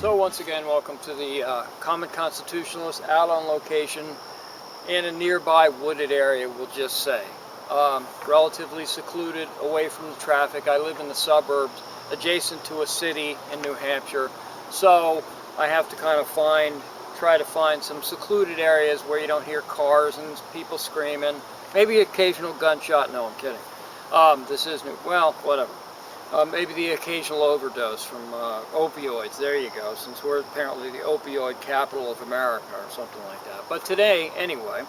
So once again, welcome to the Common Constitutionalist, out on location in a nearby wooded area, we'll just say. Relatively secluded, away from the traffic. I live in the suburbs, adjacent to a city in New Hampshire, so I have to kind of try to find some secluded areas where you don't hear cars and people screaming. Maybe occasional gunshot. No, I'm kidding. This is new. Well, whatever. Maybe the occasional overdose from opioids. There you go, since we're apparently the opioid capital of America or something like that. But today, anyway,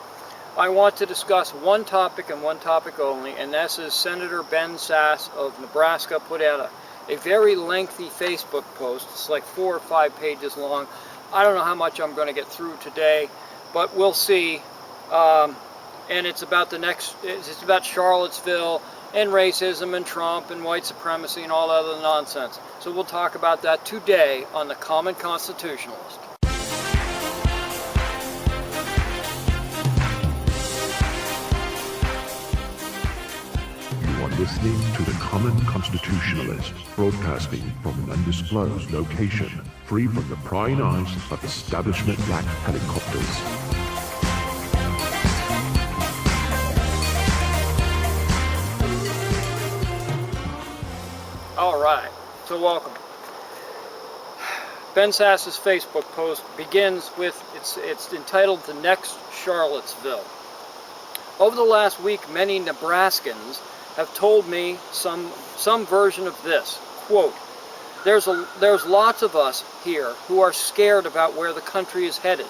I want to discuss one topic and one topic only, and this is Senator Ben Sasse of Nebraska put out a very lengthy Facebook post. It's like 4 or 5 pages long. I don't know how much I'm going to get through today, but we'll see. And it's about it's about Charlottesville and racism and Trump and white supremacy and all that other nonsense. So we'll talk about that today on the Common Constitutionalist. You are listening to the Common Constitutionalist, broadcasting from an undisclosed location, free from the prying eyes of establishment black helicopters. Alright, so welcome. Ben Sasse's Facebook post begins with, it's entitled The Next Charlottesville. Over the last week, many Nebraskans have told me some version of this. Quote, there's lots of us here who are scared about where the country is headed.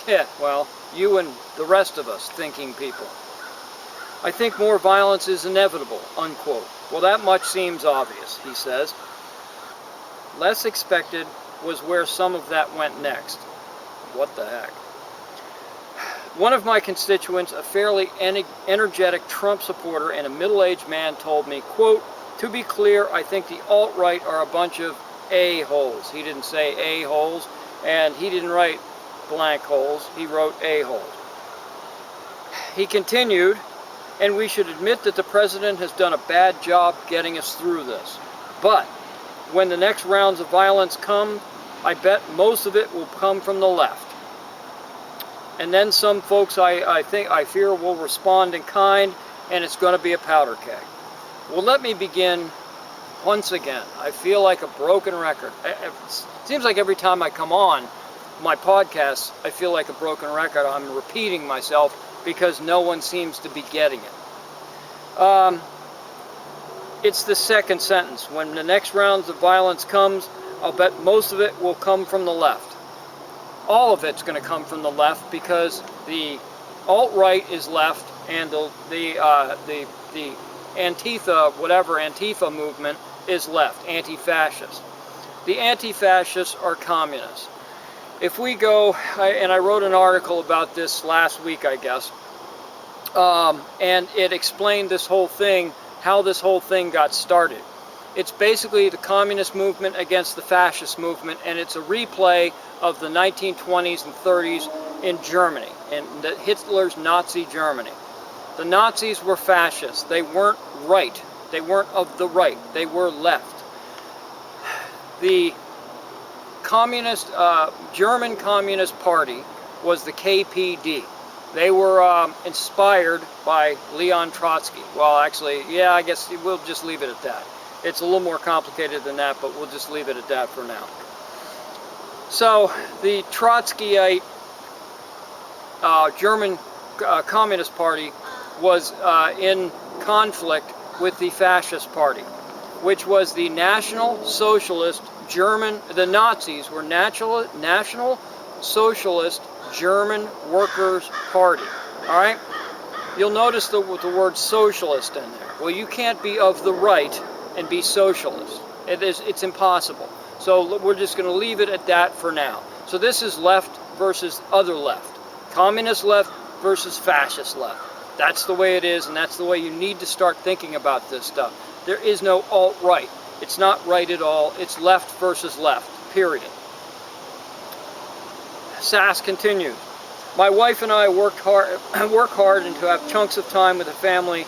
Yeah, well, you and the rest of us thinking people. I think more violence is inevitable, unquote. Well, that much seems obvious, he says. Less expected was where some of that went next. What the heck? One of my constituents, a fairly energetic Trump supporter and a middle-aged man, told me, quote, to be clear, I think the alt-right are a bunch of a-holes. He didn't say a-holes, and he didn't write blank holes. He wrote a-holes. He continued, and we should admit that the president has done a bad job getting us through this. But when the next rounds of violence come, I bet most of it will come from the left. And then some folks I fear will respond in kind, and it's going to be a powder keg. Well, let me begin once again. I feel like a broken record. It seems like every time I come on my podcast, I feel like a broken record. I'm repeating myself because no one seems to be getting it. It's the second sentence. When the next rounds of violence comes, I'll bet most of it will come from the left. All of it's going to come from the left because the alt-right is left and the Antifa, whatever Antifa movement is left, anti-fascist. The anti-fascists are communists. If we go, and I wrote an article about this last week, I guess, and it explained this whole thing, how this whole thing got started. It's basically the communist movement against the fascist movement, and it's a replay of the 1920s and 30s in Germany, in Hitler's Nazi Germany. The Nazis were fascists. They weren't right. They weren't of the right. They were left. The communist, German Communist Party was the KPD. They were inspired by Leon Trotsky. Well, actually, yeah, I guess we'll just leave it at that. It's a little more complicated than that, but we'll just leave it at that for now. So, the Trotskyite German Communist Party was in conflict with the Fascist Party, which was the National Socialist German, the Nazis were National Socialist German Workers' Party. All right? You'll notice the word socialist in there. Well, you can't be of the right and be socialist. It's impossible. So we're just going to leave it at that for now. So this is left versus other left. Communist left versus fascist left. That's the way it is, and that's the way you need to start thinking about this stuff. There is no alt-right. It's not right at all. It's left versus left, period. Sasse continues. My wife and I work hard and to have chunks of time with the family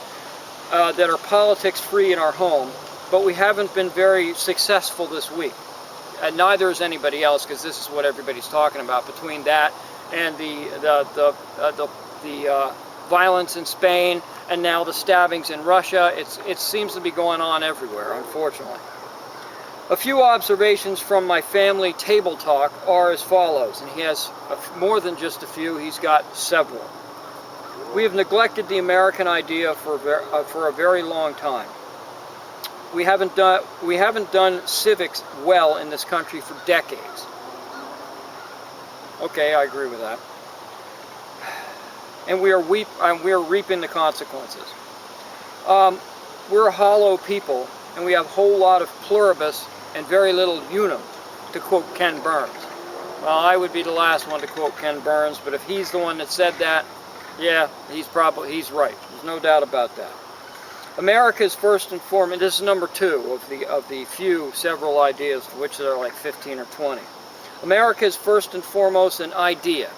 that are politics-free in our home, but we haven't been very successful this week. neither is anybody else, because this is what everybody's talking about. Between that and the violence in Spain, and now the stabbings in Russia, it seems to be going on everywhere, unfortunately. A few observations from my family table talk are as follows, and he has more than just a few, he's got several. We have neglected the American idea for a very long time. We haven't done civics well in this country for decades. Okay, I agree with that. And we are reaping the consequences. We're a hollow people, and we have a whole lot of pluribus and very little unum, to quote Ken Burns. Well, I would be the last one to quote Ken Burns, but if he's the one that said that, yeah, he's right. There's no doubt about that. America is first and foremost, this is number 2 of the several ideas, of which there are like 15 or 20. America is first and foremost an idea.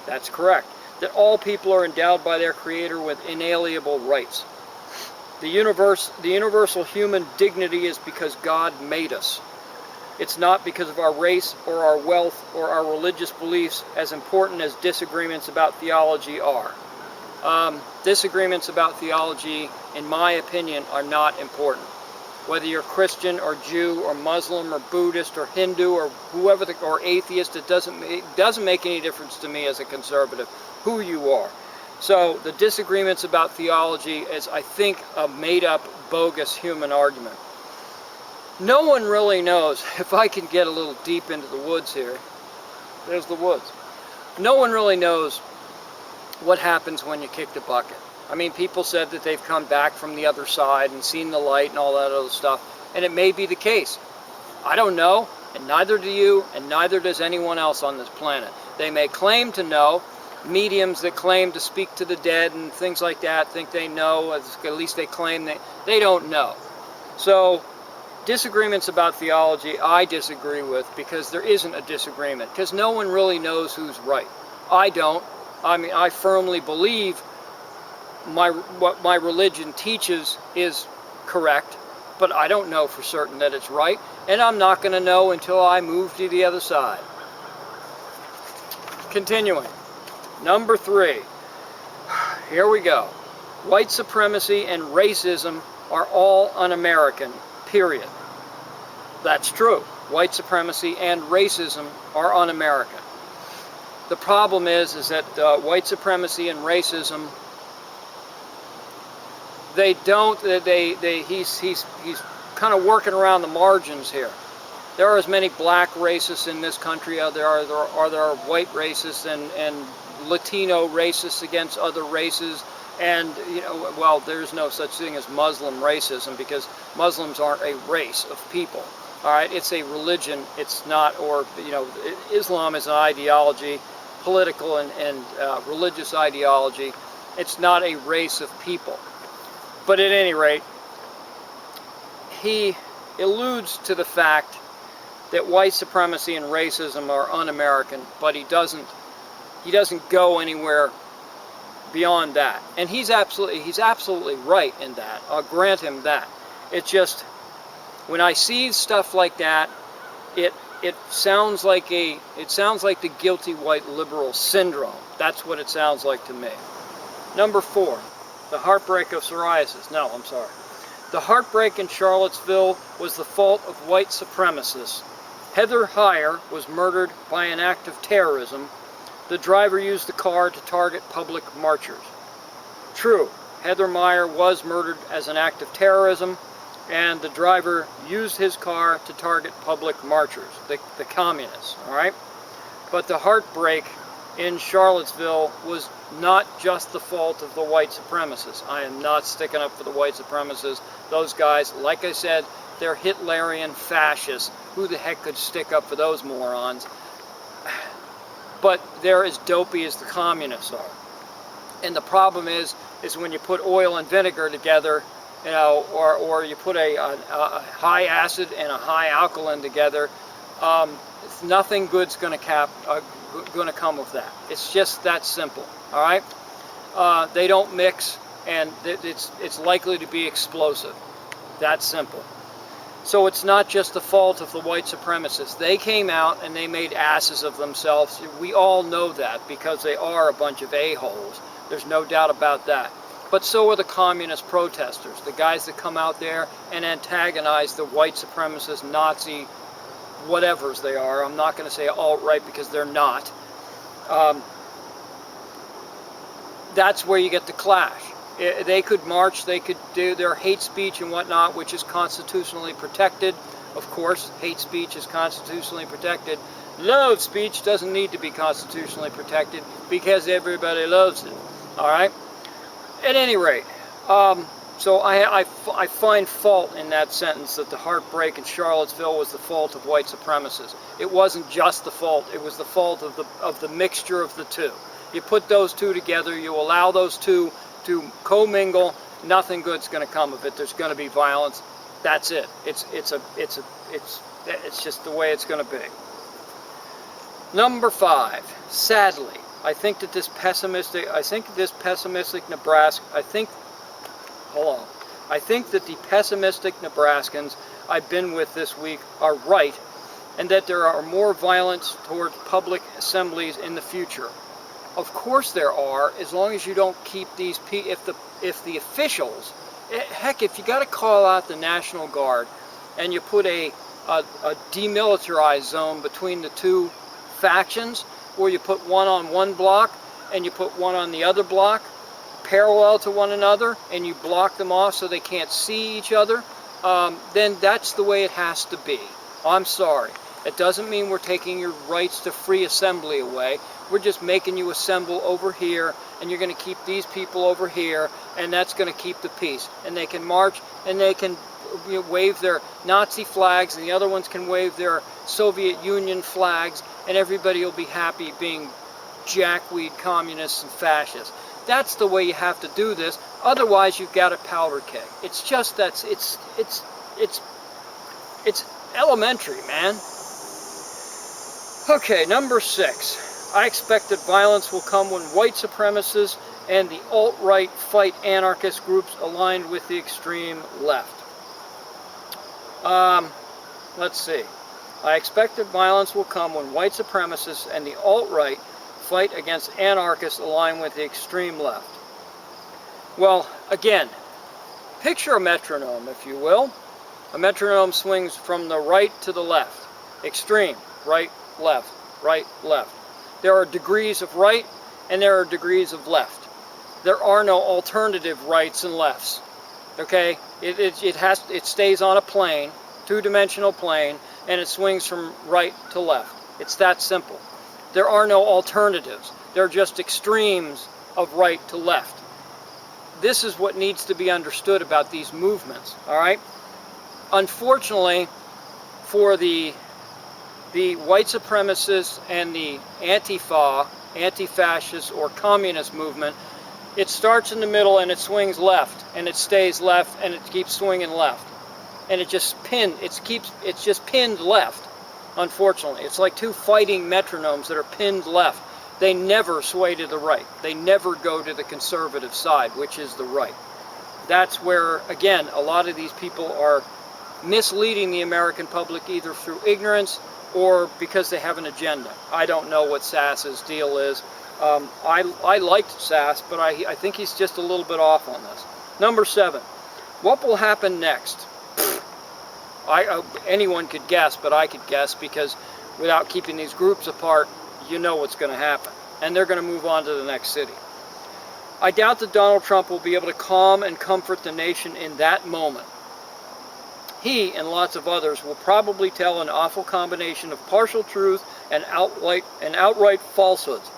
That's correct. That all people are endowed by their Creator with inalienable rights. The universal human dignity is because God made us. It's not because of our race or our wealth or our religious beliefs, as important as disagreements about theology are. Disagreements about theology, in my opinion, are not important. Whether you're Christian or Jew or Muslim or Buddhist or Hindu or whoever, or atheist, it doesn't make any difference to me as a conservative who you are. So the disagreements about theology is, I think, a made-up, bogus human argument. No one really knows, if I can get a little deep into the woods here, there's the woods. No one really knows what happens when you kick the bucket. I mean, people said that they've come back from the other side and seen the light and all that other stuff, and it may be the case. I don't know, and neither do you, and neither does anyone else on this planet. They may claim to know. Mediums that claim to speak to the dead and things like that think they know, at least they claim they don't know. So disagreements about theology I disagree with, because there isn't a disagreement, because no one really knows who's right. I don't. I mean, I firmly believe what my religion teaches is correct, but I don't know for certain that it's right, and I'm not going to know until I move to the other side. Continuing. Number 3. Here we go. White supremacy and racism are all un-American, period. That's true. White supremacy and racism are un-American. The problem is that white supremacy and racism, he's kind of working around the margins here. There are as many black racists in this country as there are white racists and Latino racists against other races, and well, there's no such thing as Muslim racism, because Muslims aren't a race of people. All right, it's a religion. It's not, or Islam is an ideology, political and religious ideology. It's not a race of people. But at any rate, he alludes to the fact that white supremacy and racism are un-American, but he doesn't go anywhere beyond that. And he's absolutely right in that. I'll grant him that. It's just, when I see stuff like that, it sounds like the guilty white liberal syndrome. That's what it sounds like to me. Number 4, the heartbreak of psoriasis. No, I'm sorry. The heartbreak in Charlottesville was the fault of white supremacists. Heather Heyer was murdered by an act of terrorism. The driver used the car to target public marchers. True, Heather Heyer was murdered as an act of terrorism, and the driver used his car to target public marchers, the communists, all right? But the heartbreak in Charlottesville was not just the fault of the white supremacists. I am not sticking up for the white supremacists. Those guys, like I said, they're Hitlerian fascists. Who the heck could stick up for those morons? But they're as dopey as the communists are. And the problem is when you put oil and vinegar together, or you put a high acid and a high alkaline together, nothing good's going to come of that. It's just that simple. All right, they don't mix, and it's likely to be explosive. That simple. So it's not just the fault of the white supremacists. They came out and they made asses of themselves. We all know that because they are a bunch of a-holes. There's no doubt about that. But so are the communist protesters, the guys that come out there and antagonize the white supremacist, Nazi, whatevers they are. I'm not going to say alt-right because they're not. That's where you get the clash. They could march, they could do their hate speech and whatnot, which is constitutionally protected. Of course, hate speech is constitutionally protected. Love speech doesn't need to be constitutionally protected because everybody loves it. All right? At any rate, so I find fault in that sentence that the heartbreak in Charlottesville was the fault of white supremacists. It wasn't just the fault, it was the fault of the mixture of the two. You put those two together, you allow those two to commingle, nothing good's going to come of it. There's going to be violence. That's it. It's just the way it's going to be. Number 5. Sadly, I think that this pessimistic Nebraska, I think that the pessimistic Nebraskans I've been with this week are right, and that there are more violence towards public assemblies in the future. Of course there are, as long as you don't keep these people, if the officials, heck, if you got to call out the National Guard and you put a demilitarized zone between the two factions, or you put one on one block and you put one on the other block, parallel to one another, and you block them off so they can't see each other, then that's the way it has to be. I'm sorry. It doesn't mean we're taking your rights to free assembly away. We're just making you assemble over here, and you're going to keep these people over here, and that's going to keep the peace. And they can march, and they can wave their Nazi flags, and the other ones can wave their Soviet Union flags, and everybody will be happy being jackweed communists and fascists. That's the way you have to do this. Otherwise, you've got a powder keg. It's just that it's elementary, man. Okay, number 6. I expect that violence will come when white supremacists and the alt-right fight anarchist groups aligned with the extreme left. Let's see. I expect that violence will come when white supremacists and the alt-right fight against anarchists aligned with the extreme left. Well, again, picture a metronome, if you will. A metronome swings from the right to the left. Extreme, right, left, right, left. There are degrees of right and there are degrees of left. There are no alternative rights and lefts. Okay? It stays on a plane, two-dimensional plane, and it swings from right to left. It's that simple. There are no alternatives. There are just extremes of right to left. This is what needs to be understood about these movements. All right? Unfortunately, for the white supremacists and the Antifa, anti-fascist or communist movement, it starts in the middle and it swings left, and it stays left, and it keeps swinging left, and it's just pinned left. Unfortunately, it's like two fighting metronomes that are pinned left. They never sway to the right. They never go to the conservative side, which is the right. That's where, again, a lot of these people are misleading the American public either through ignorance or because they have an agenda. I don't know what Sasse's deal is. I liked Sasse, but I think he's just a little bit off on this. Number 7. What will happen next? Anyone could guess, but I could guess because without keeping these groups apart, you know what's going to happen. And they're going to move on to the next city. I doubt that Donald Trump will be able to calm and comfort the nation in that moment. He and lots of others will probably tell an awful combination of partial truth and outright falsehoods.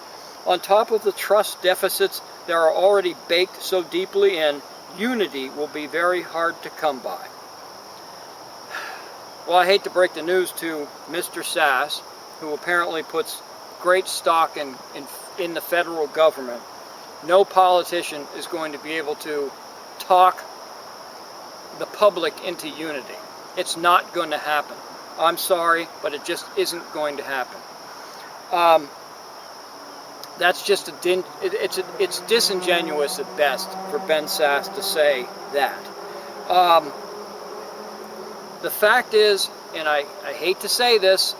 On top of the trust deficits that are already baked so deeply in, unity will be very hard to come by. Well, I hate to break the news to Mr. Sasse, who apparently puts great stock in the federal government. No politician is going to be able to talk the public into unity. It's not going to happen. I'm sorry, but it just isn't going to happen. That's just it's disingenuous at best for Ben Sasse to say that. The fact is, and I hate to say this,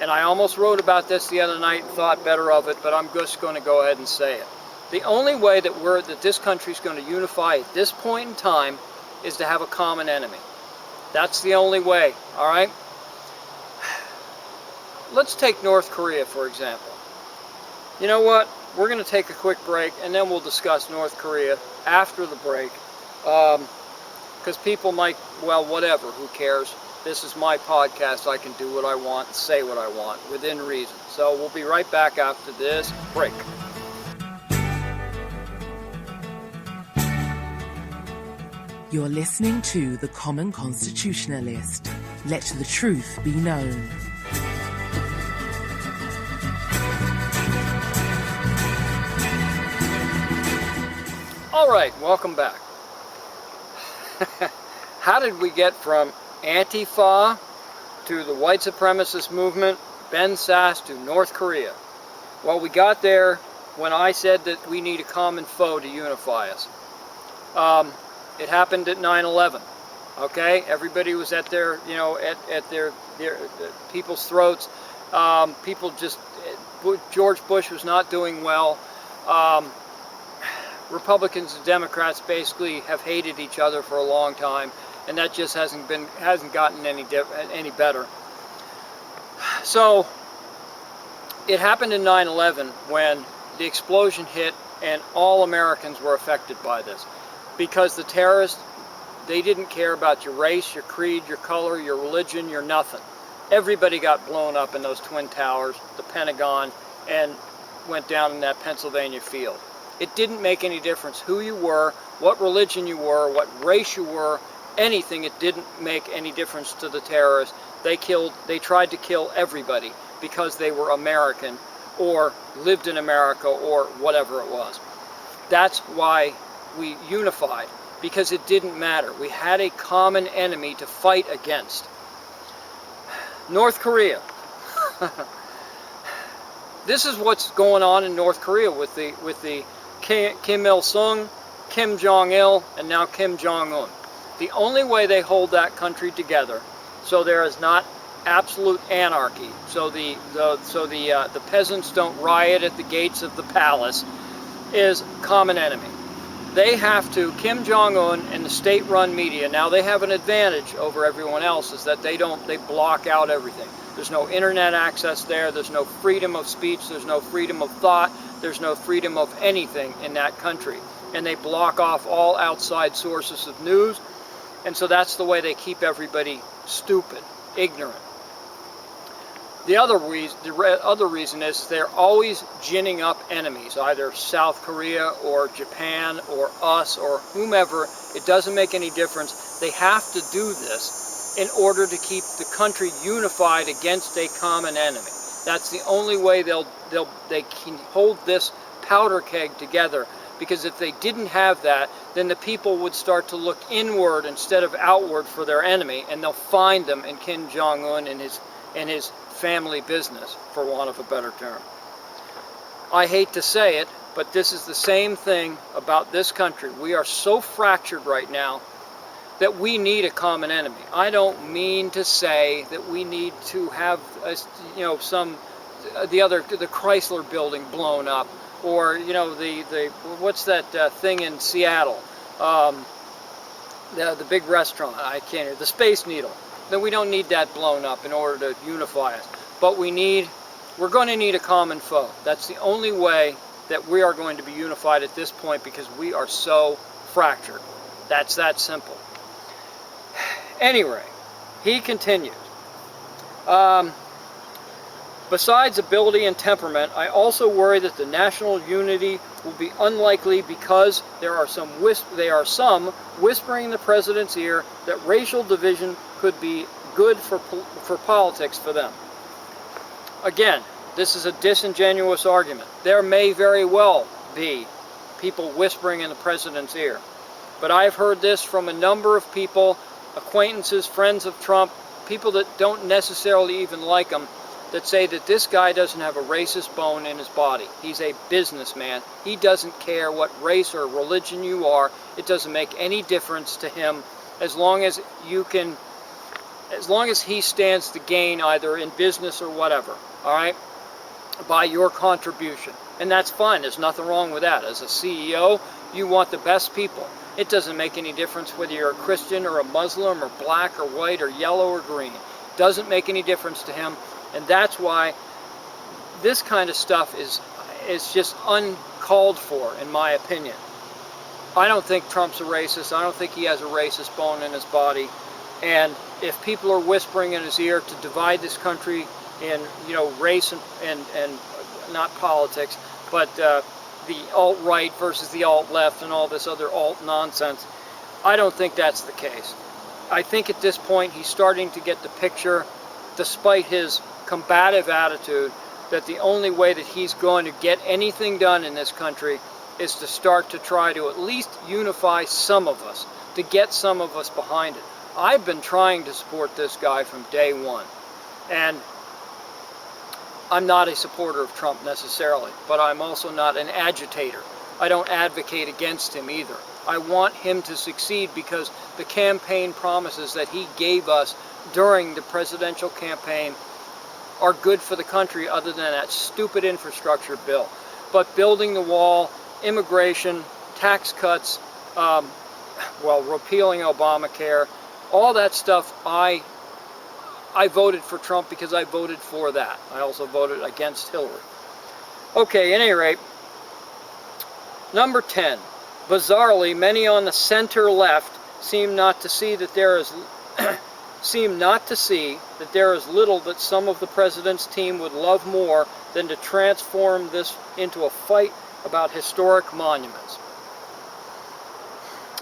and I almost wrote about this the other night and thought better of it, but I'm just going to go ahead and say it. The only way that this country's going to unify at this point in time is to have a common enemy. That's the only way, all right? Let's take North Korea, for example. You know what? We're going to take a quick break, and then we'll discuss North Korea after the break. Because people might, well, whatever, who cares? This is my podcast. I can do what I want and say what I want within reason. So we'll be right back after this break. You're listening to The Common Constitutionalist. Let the truth be known. All right, welcome back. How did we get from Antifa to the white supremacist movement, Ben Sasse to North Korea? Well, we got there when I said that we need a common foe to unify us. It happened at 9/11. Okay, everybody was at their, you know, at their people's throats. People just, George Bush was not doing well. Republicans and Democrats basically have hated each other for a long time, and that just hasn't gotten any better. So it happened in 9/11 when the explosion hit, and all Americans were affected by this, because the terrorists, they didn't care about your race, your creed, your color, your religion, your nothing. Everybody got blown up in those Twin Towers, the Pentagon, and went down in that Pennsylvania field. It didn't make any difference who you were, what religion you were, what race you were, anything. It didn't make any difference to the terrorists. They tried to kill everybody because they were American or lived in America or whatever it was. That's why we unified, because it didn't matter. We had a common enemy to fight against. North Korea. This is what's going on in North Korea with the Kim Il-sung, Kim Jong-il, and now Kim Jong-un. The only way they hold that country together, so there is not absolute anarchy, so the peasants don't riot at the gates of the palace, is common enemy. They have to, Kim Jong-un and the state-run media, now they have an advantage over everyone else, is that they block out everything. There's no internet access there, there's no freedom of speech, there's no freedom of thought, there's no freedom of anything in that country. And they block off all outside sources of news, and so that's the way they keep everybody stupid, ignorant. The other reason is they're always ginning up enemies, either South Korea or Japan or us or whomever. It doesn't make any difference. They have to do this in order to keep the country unified against a common enemy. That's the only way they can hold this powder keg together, because if they didn't have that, then the people would start to look inward instead of outward for their enemy, and they'll find them in Kim Jong-un and his family business, for want of a better term. I hate to say it, but this is the same thing about this country. We are so fractured right now that we need a common enemy. I don't mean to say that we need to have the Chrysler building blown up, or the what's that thing in Seattle, the big restaurant, the Space Needle. Then we don't need that blown up in order to unify us. But we're going to need a common foe. That's the only way that we are going to be unified at this point, because we are so fractured. That's that simple. Anyway, he continues. Besides ability and temperament, I also worry that the national unity will be unlikely, because there are some whispering in the president's ear that racial division could be good for politics for them. Again, this is a disingenuous argument. There may very well be people whispering in the president's ear, but I've heard this from a number of people, acquaintances, friends of Trump, people that don't necessarily even like him, that say that this guy doesn't have a racist bone in his body. He's a businessman. He doesn't care what race or religion you are. It doesn't make any difference to him, as long as you can as long as he stands to gain either in business or whatever, all right, by your contribution. And that's fine. There's nothing wrong with that. As a CEO, you want the best people. It doesn't make any difference whether you're a Christian or a Muslim or black or white or yellow or green. It doesn't make any difference to him. And that's why this kind of stuff is just uncalled for, in my opinion. I don't think Trump's a racist. I don't think he has a racist bone in his body. And if people are whispering in his ear to divide this country in, you know, race and not politics, but the alt-right versus the alt-left and all this other alt nonsense, I don't think that's the case. I think at this point he's starting to get the picture, despite his combative attitude, that the only way that he's going to get anything done in this country is to start to try to at least unify some of us, to get some of us behind it. I've been trying to support this guy from day one, and I'm not a supporter of Trump necessarily, but I'm also not an agitator. I don't advocate against him either. I want him to succeed because the campaign promises that he gave us during the presidential campaign are good for the country, other than that stupid infrastructure bill. But building the wall, immigration, tax cuts, repealing Obamacare, all that stuff, I voted for Trump because I voted for that. I also voted against Hillary. Okay, at any rate, number 10. Bizarrely, many on the center left seem not to see that there is little that some of the president's team would love more than to transform this into a fight about historic monuments.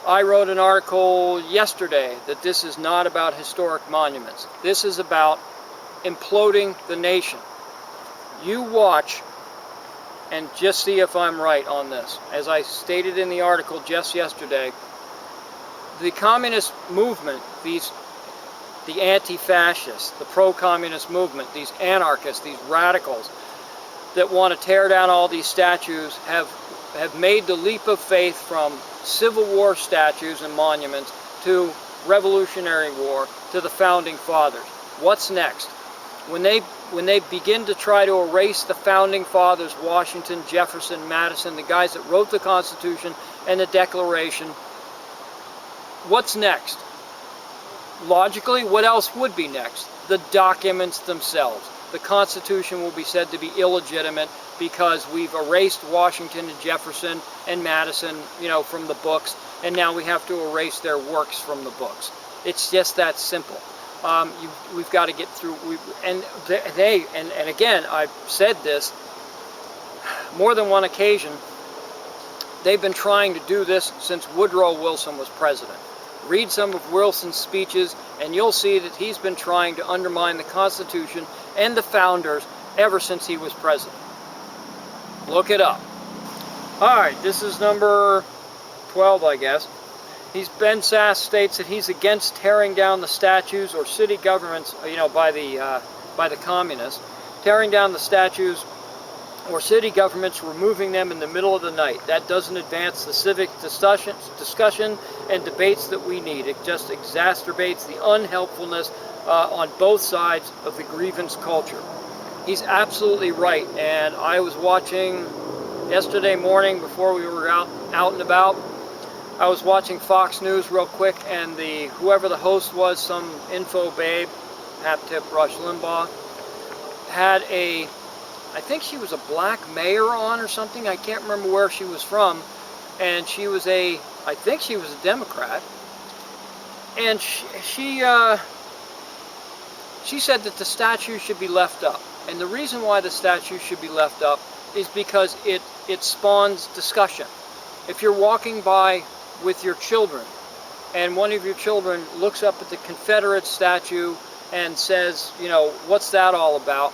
I wrote an article yesterday that this is not about historic monuments. This is about imploding the nation. You watch and just see if I'm right on this. As I stated in the article just yesterday, the communist movement, the anti-fascists, the pro-communist movement, these anarchists, these radicals that want to tear down all these statues have made the leap of faith from Civil War statues and monuments to Revolutionary War to the Founding Fathers. What's next? When they begin to try to erase the Founding Fathers, Washington, Jefferson, Madison, the guys that wrote the Constitution and the Declaration, what's next? Logically, what else would be next? The documents themselves. The Constitution will be said to be illegitimate because we've erased Washington and Jefferson and Madison, you know, from the books, and now we have to erase their works from the books. It's just that simple. We've got to get through. And again, I've said this more than one occasion. They've been trying to do this since Woodrow Wilson was president. Read some of Wilson's speeches, and you'll see that he's been trying to undermine the Constitution and the founders ever since he was president. Look it up. Alright, this is number 12, I guess. Ben Sasse states that he's against tearing down the statues or city governments, you know, by the communists, tearing down the statues or city governments, removing them in the middle of the night. That doesn't advance the civic discussion and debates that we need. It just exacerbates the unhelpfulness on both sides of the grievance culture. He's absolutely right, and I was watching yesterday morning before we were out and about. I was watching Fox News real quick, and whoever the host was, some info babe, hat tip Rush Limbaugh, had I think she was a black mayor on or something. I can't remember where she was from, and I think she was a Democrat, and she said that the statue should be left up. And the reason why the statue should be left up is because it spawns discussion. If you're walking by with your children, and one of your children looks up at the Confederate statue and says, you know, what's that all about?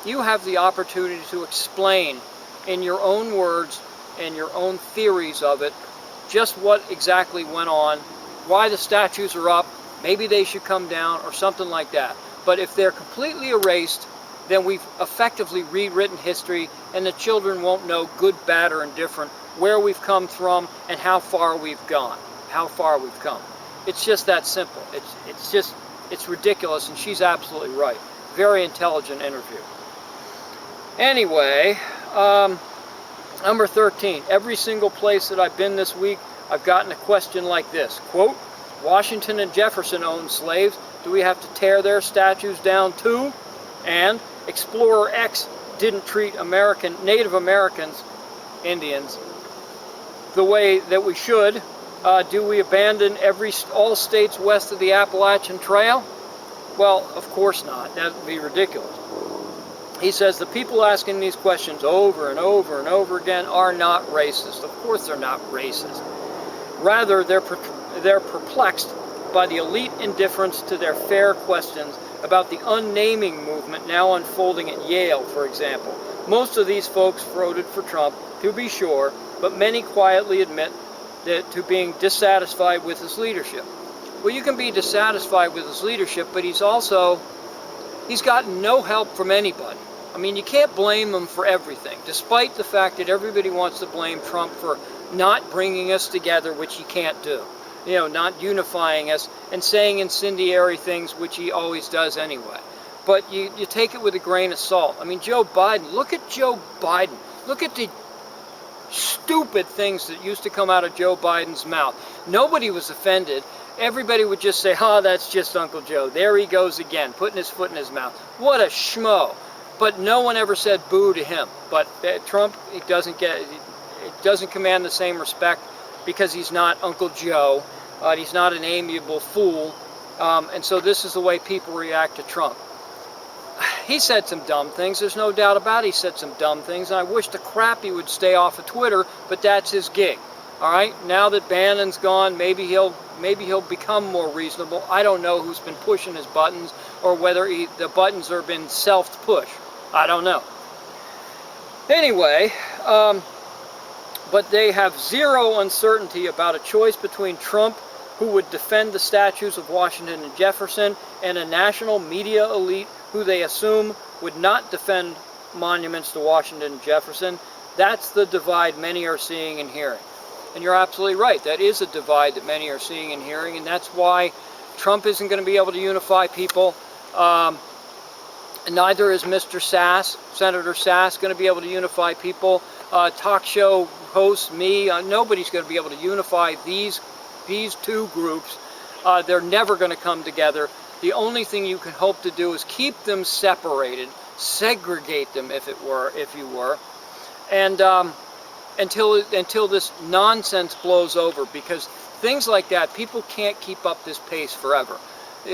You have the opportunity to explain in your own words and your own theories of it just what exactly went on, why the statues are up, maybe they should come down, or something like that. But if they're completely erased, then we've effectively rewritten history, and the children won't know good, bad, or indifferent, where we've come from and how far we've gone, how far we've come. It's just that simple. It's ridiculous, and she's absolutely right. Very intelligent interview. Anyway, number 13. Every single place that I've been this week, I've gotten a question like this. Quote, Washington and Jefferson owned slaves. Do we have to tear their statues down too? And Explorer X didn't treat Native Americans, Indians, the way that we should. Do we abandon all states west of the Appalachian Trail? Well, of course not. That would be ridiculous. He says the people asking these questions over and over and over again are not racist. Of course they're not racist. Rather, they're perplexed by the elite indifference to their fair questions about the unnaming movement now unfolding at Yale, for example. Most of these folks voted for Trump, to be sure, but many quietly admit to being dissatisfied with his leadership. Well, you can be dissatisfied with his leadership, but he's gotten no help from anybody. I mean, you can't blame him for everything, despite the fact that everybody wants to blame Trump for not bringing us together, which he can't do. You know, not unifying us and saying incendiary things, which he always does anyway. But you take it with a grain of salt. I mean, Joe Biden, look at Joe Biden. Look at the stupid things that used to come out of Joe Biden's mouth. Nobody was offended. Everybody would just say, oh, that's just Uncle Joe. There he goes again, putting his foot in his mouth. What a schmo. But no one ever said boo to him. But Trump, it doesn't command the same respect because he's not Uncle Joe. He's not an amiable fool. And so this is the way people react to Trump. He said some dumb things. There's no doubt about it. He said some dumb things. And I wish the crap he would stay off of Twitter, but that's his gig. All right? Now that Bannon's gone, maybe he'll become more reasonable. I don't know who's been pushing his buttons or whether the buttons have been self-push. I don't know. Anyway, but they have zero uncertainty about a choice between Trump, who would defend the statues of Washington and Jefferson, and a national media elite who they assume would not defend monuments to Washington and Jefferson. That's the divide many are seeing and hearing. And you're absolutely right. That is a divide that many are seeing and hearing, and that's why Trump isn't going to be able to unify people. Neither is Mr. Sasse, Senator Sasse, going to be able to unify people. Talk show hosts, me, nobody's going to be able to unify these two groups. They're never going to come together. The only thing you can hope to do is keep them separated, segregate them, if you were, and until this nonsense blows over, because things like that, people can't keep up this pace forever.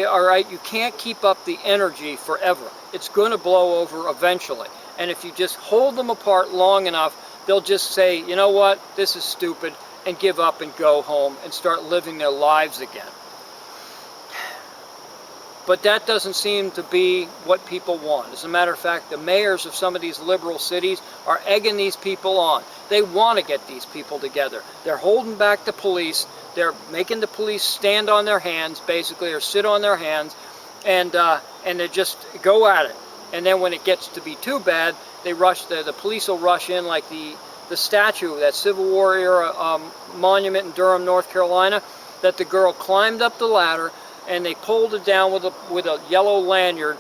All right, you can't keep up the energy forever. It's going to blow over eventually. And if you just hold them apart long enough, they'll just say, you know what, this is stupid, and give up and go home and start living their lives again. But that doesn't seem to be what people want. As a matter of fact, the mayors of some of these liberal cities are egging these people on. They want to get these people together. They're holding back the police. They're making the police stand on their hands, basically, or sit on their hands, and they just go at it. And then when it gets to be too bad, they rush. The police will rush in, like the statue, that Civil War era monument in Durham, North Carolina, that the girl climbed up the ladder and they pulled it down with a yellow lanyard.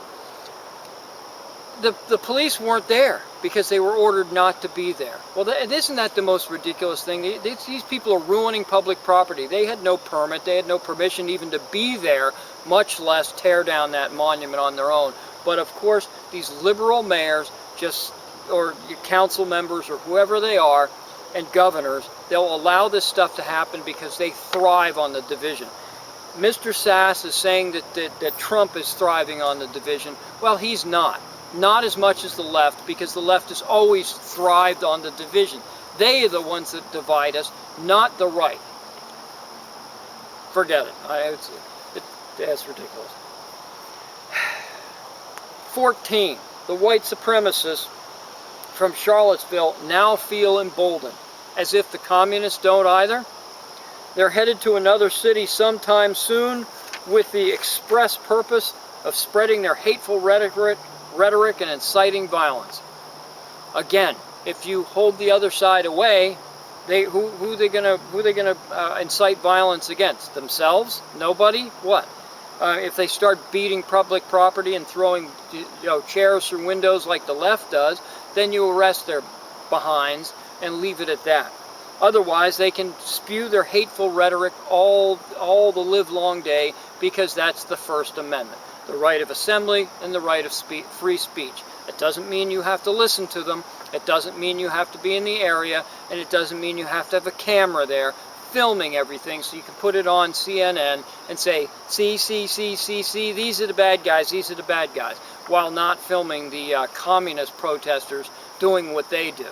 The police weren't there because they were ordered not to be there. Well, isn't that the most ridiculous thing? These people are ruining public property. They had no permit. They had no permission even to be there, much less tear down that monument on their own. But of course, these liberal mayors, or council members, or whoever they are, and governors, they'll allow this stuff to happen because they thrive on the division. Mr. Sasse is saying that Trump is thriving on the division. Well, he's not. Not as much as the left, because the left has always thrived on the division. They are the ones that divide us, not the right. Forget it. That's ridiculous. 14. The white supremacists from Charlottesville now feel emboldened, as if the communists don't either. They're headed to another city sometime soon with the express purpose of spreading their hateful rhetoric and inciting violence. Again, if you hold the other side away, who are they gonna incite violence against? Themselves? Nobody? What? If they start beating public property and throwing chairs through windows like the left does, then you arrest their behinds and leave it at that. Otherwise, they can spew their hateful rhetoric all the livelong day, because that's the First Amendment, the right of assembly and the right of free speech. It doesn't mean you have to listen to them. It doesn't mean you have to be in the area, and it doesn't mean you have to have a camera there filming everything so you can put it on CNN and say, see, these are the bad guys, these are the bad guys, while not filming the communist protesters doing what they do.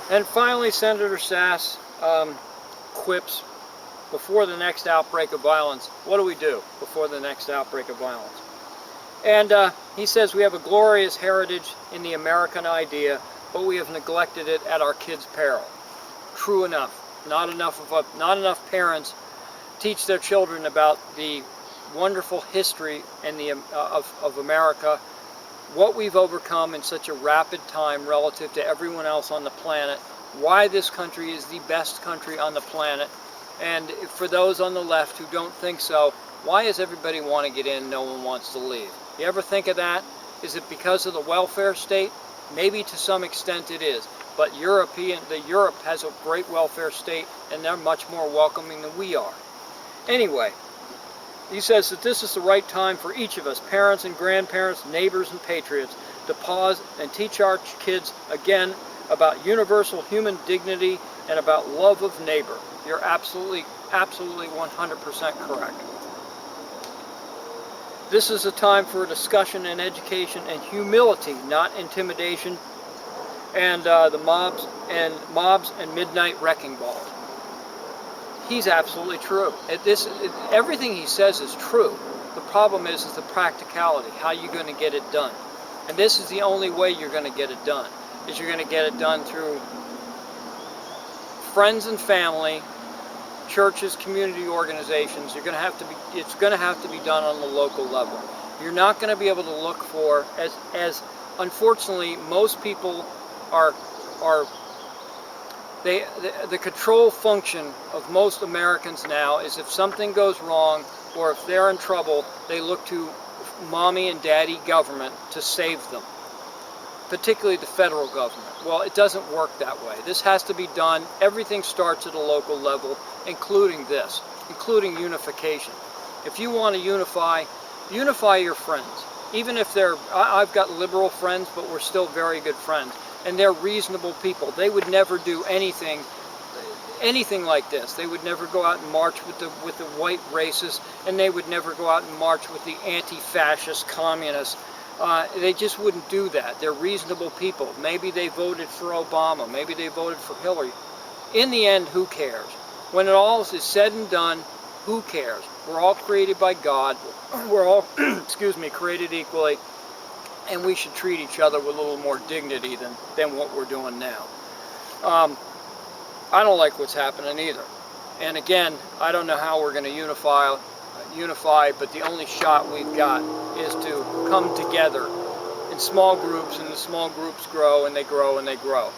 And finally, Senator Sasse quips, before the next outbreak of violence, what do we do before the next outbreak of violence? And he says we have a glorious heritage in the American idea, but we have neglected it at our kids' peril. True enough. Not enough parents teach their children about the wonderful history and of America, what we've overcome in such a rapid time relative to everyone else on the planet, why this country is the best country on the planet, and for those on the left who don't think so, why does everybody want to get in, no one wants to leave? You ever think of that? Is it because of the welfare state? Maybe to some extent it is, but Europe has a great welfare state, and they're much more welcoming than we are. Anyway, he says that this is the right time for each of us, parents and grandparents, neighbors and patriots, to pause and teach our kids again about universal human dignity and about love of neighbor. You're absolutely 100% correct. This is a time for discussion and education and humility, not intimidation and the mobs and midnight wrecking balls. He's absolutely true. Everything he says is true. The problem is the practicality. How are you going to get it done? And this is the only way you're going to get it done. Is you're going to get it done through friends and family, churches, community organizations. It's going to have to be done on the local level. You're not going to be able to look for, as unfortunately most people are the control function of most Americans now is if something goes wrong or if they're in trouble, they look to mommy and daddy government to save them, particularly the federal government. Well, it doesn't work that way. This has to be done. Everything starts at a local level, including this, including unification. If you want to unify your friends. Even if I've got liberal friends, but we're still very good friends. And they're reasonable people. They would never do anything like this. They would never go out and march with the white racists, and they would never go out and march with the anti-fascist communists. They just wouldn't do that. They're reasonable people. Maybe they voted for Obama. Maybe they voted for Hillary. In the end, who cares? When it all is said and done, who cares? We're all created by God. We're all, created equally. And we should treat each other with a little more dignity than what we're doing now. I don't like what's happening either. And again, I don't know how we're going to unify, but the only shot we've got is to come together in small groups, and the small groups grow and they grow and they grow.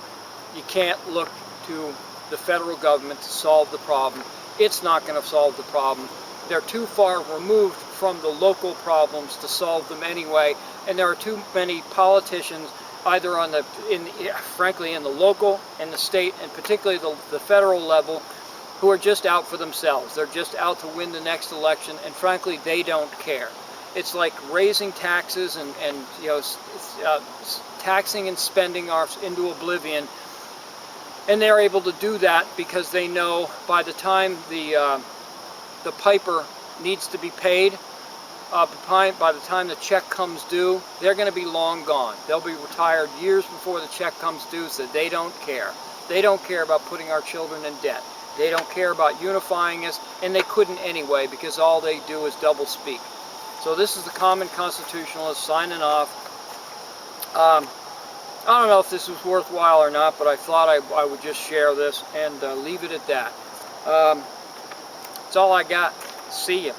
You can't look to the federal government to solve the problem. It's not going to solve the problem. They're too far removed from the local problems to solve them anyway, and there are too many politicians, either frankly in the local and the state, and particularly the federal level, who are just out for themselves. They're just out to win the next election, and frankly, they don't care. It's like raising taxes and taxing and spending into oblivion, and they're able to do that because they know by the time the piper needs to be paid, by the time the check comes due, they're going to be long gone. They'll be retired years before the check comes due, so they don't care. They don't care about putting our children in debt. They don't care about unifying us, and they couldn't anyway, because all they do is double speak. So this is the Common Constitutionalist signing off. I don't know if this was worthwhile or not, but I thought I would just share this and leave it at that. That's all I got. See ya.